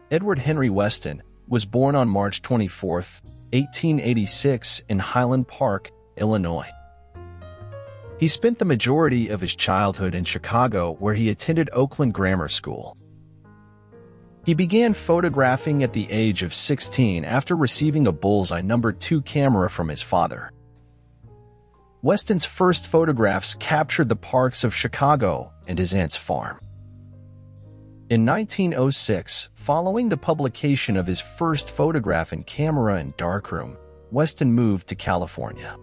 Edward Henry Weston, was born on March 24, 1886 in Highland Park, Illinois. He spent the majority of his childhood in Chicago, where he attended Oakland Grammar School. He began photographing at the age of 16 after receiving a bullseye No. 2 camera from his father. Weston's first photographs captured the parks of Chicago and his aunt's farm. In 1906, following the publication of his first photograph in camera and darkroom, Weston moved to California.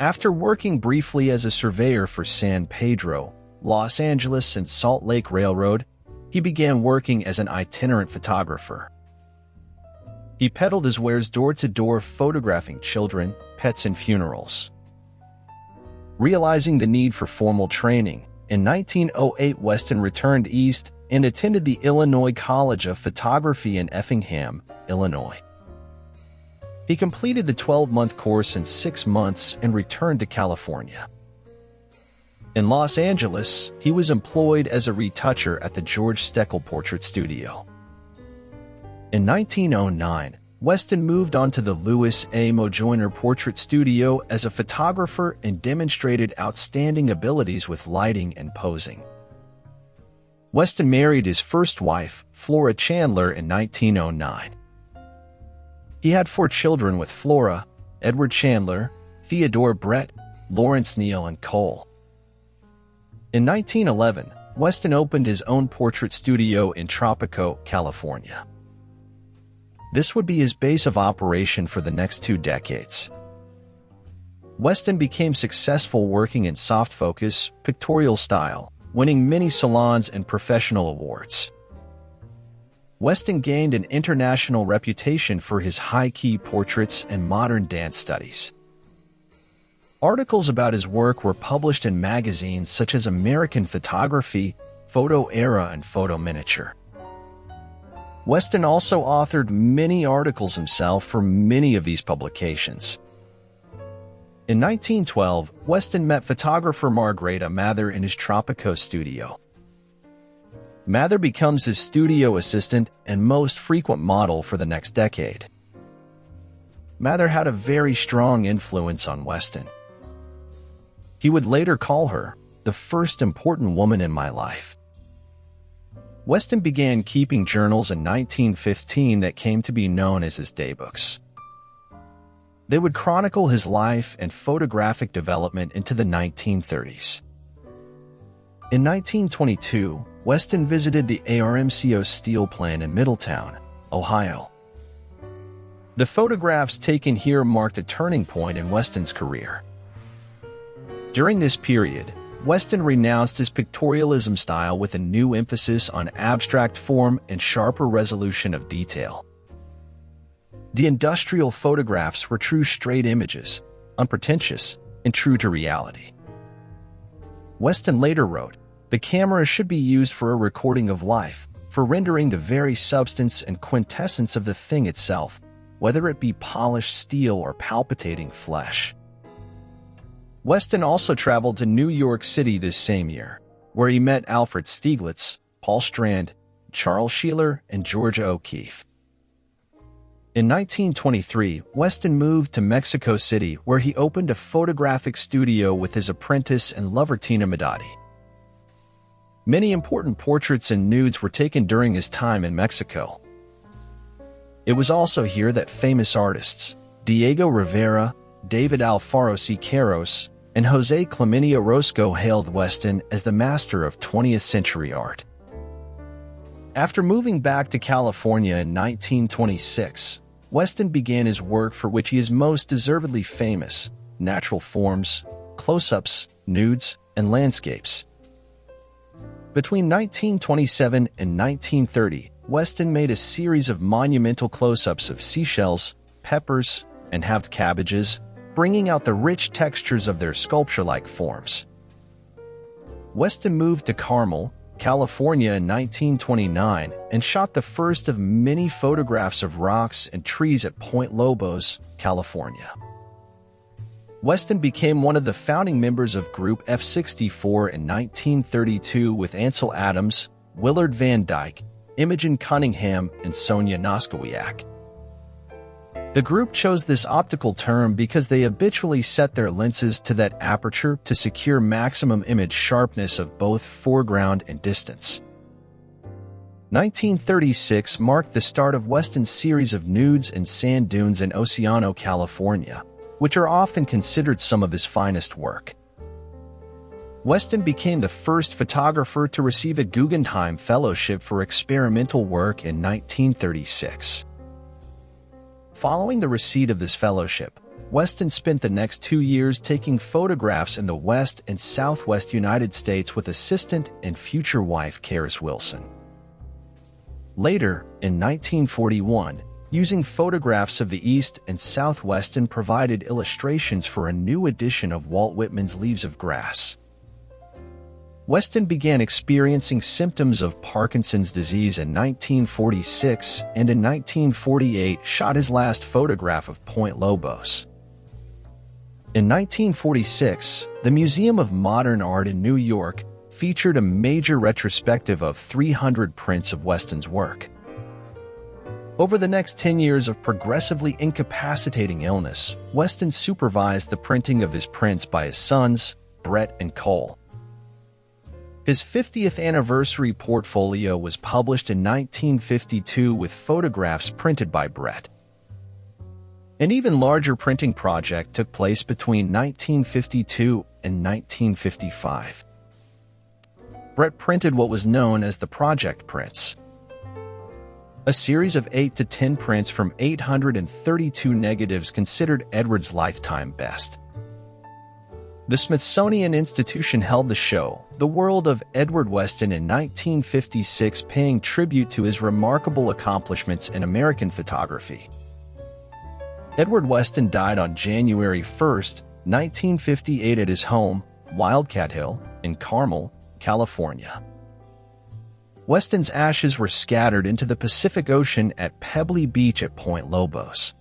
After working briefly as a surveyor for San Pedro, Los Angeles and Salt Lake Railroad, he began working as an itinerant photographer. He peddled his wares door-to-door, photographing children, pets, and funerals. Realizing the need for formal training, in 1908 Weston returned east and attended the Illinois College of Photography in Effingham, Illinois. He completed the 12-month course in 6 months and returned to California. In Los Angeles, he was employed as a retoucher at the George Steckel Portrait Studio. In 1909, Weston moved on to the Louis A. Mojoyner Portrait Studio as a photographer and demonstrated outstanding abilities with lighting and posing. Weston married his first wife, Flora Chandler, in 1909. He had 4 children with Flora: Edward Chandler, Theodore Brett, Lawrence Neal, and Cole. In 1911, Weston opened his own portrait studio in Tropico, California. This would be his base of operation for the next 2 decades. Weston became successful working in soft focus, pictorial style, winning many salons and professional awards. Weston gained an international reputation for his high-key portraits and modern dance studies. Articles about his work were published in magazines such as American Photography, Photo Era, and Photo Miniature. Weston also authored many articles himself for many of these publications. In 1912, Weston met photographer Margareta Mather in his Tropico studio. Mather becomes his studio assistant and most frequent model for the next decade. Mather had a very strong influence on Weston. He would later call her the first important woman in my life. Weston began keeping journals in 1915 that came to be known as his daybooks. They would chronicle his life and photographic development into the 1930s. In 1922, Weston visited the ARMCO steel plant in Middletown, Ohio. The photographs taken here marked a turning point in Weston's career. During this period, Weston renounced his pictorialism style with a new emphasis on abstract form and sharper resolution of detail. The industrial photographs were true straight images, unpretentious, and true to reality. Weston later wrote, "The camera should be used for a recording of life, for rendering the very substance and quintessence of the thing itself, whether it be polished steel or palpitating flesh." Weston also traveled to New York City this same year, where he met Alfred Stieglitz, Paul Strand, Charles Sheeler, and Georgia O'Keeffe. In 1923, Weston moved to Mexico City, where he opened a photographic studio with his apprentice and lover Tina Medati. Many important portraits and nudes were taken during his time in Mexico. It was also here that famous artists Diego Rivera, David Alfaro Siqueiros, and José Clemente Orozco hailed Weston as the master of 20th century art. After moving back to California in 1926, Weston began his work for which he is most deservedly famous: natural forms, close-ups, nudes, and landscapes. Between 1927 and 1930, Weston made a series of monumental close-ups of seashells, peppers, and halved cabbages, bringing out the rich textures of their sculpture-like forms. Weston moved to Carmel, California in 1929 and shot the first of many photographs of rocks and trees at Point Lobos, California. Weston became one of the founding members of Group F64 in 1932 with Ansel Adams, Willard Van Dyke, Imogen Cunningham, and Sonia Noskowiak. The group chose this optical term because they habitually set their lenses to that aperture to secure maximum image sharpness of both foreground and distance. 1936 marked the start of Weston's series of nudes and sand dunes in Oceano, California, which are often considered some of his finest work. Weston became the first photographer to receive a Guggenheim Fellowship for experimental work in 1936. Following the receipt of this fellowship, Weston spent the next 2 years taking photographs in the West and Southwest United States with assistant and future wife Caris Wilson. Later, in 1941, using photographs of the East and South, Weston provided illustrations for a new edition of Walt Whitman's Leaves of Grass. Weston began experiencing symptoms of Parkinson's disease in 1946 and in 1948 shot his last photograph of Point Lobos. In 1946, the Museum of Modern Art in New York featured a major retrospective of 300 prints of Weston's work. Over the next 10 years of progressively incapacitating illness, Weston supervised the printing of his prints by his sons, Brett and Cole. His 50th anniversary portfolio was published in 1952 with photographs printed by Brett. An even larger printing project took place between 1952 and 1955. Brett printed what was known as the Project Prints, a series of 8 to 10 prints from 832 negatives considered Edward's lifetime best. The Smithsonian Institution held the show, The World of Edward Weston, in 1956, paying tribute to his remarkable accomplishments in American photography. Edward Weston died on January 1, 1958 at his home, Wildcat Hill, in Carmel, California. Weston's ashes were scattered into the Pacific Ocean at Pebbly Beach at Point Lobos.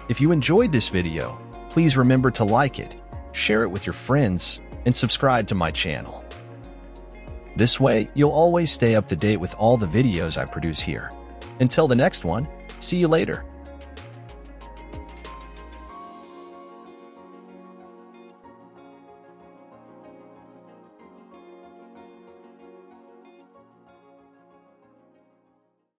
If you enjoyed this video, please remember to like it, share it with your friends, and subscribe to my channel. This way, you'll always stay up to date with all the videos I produce here. Until the next one, see you later.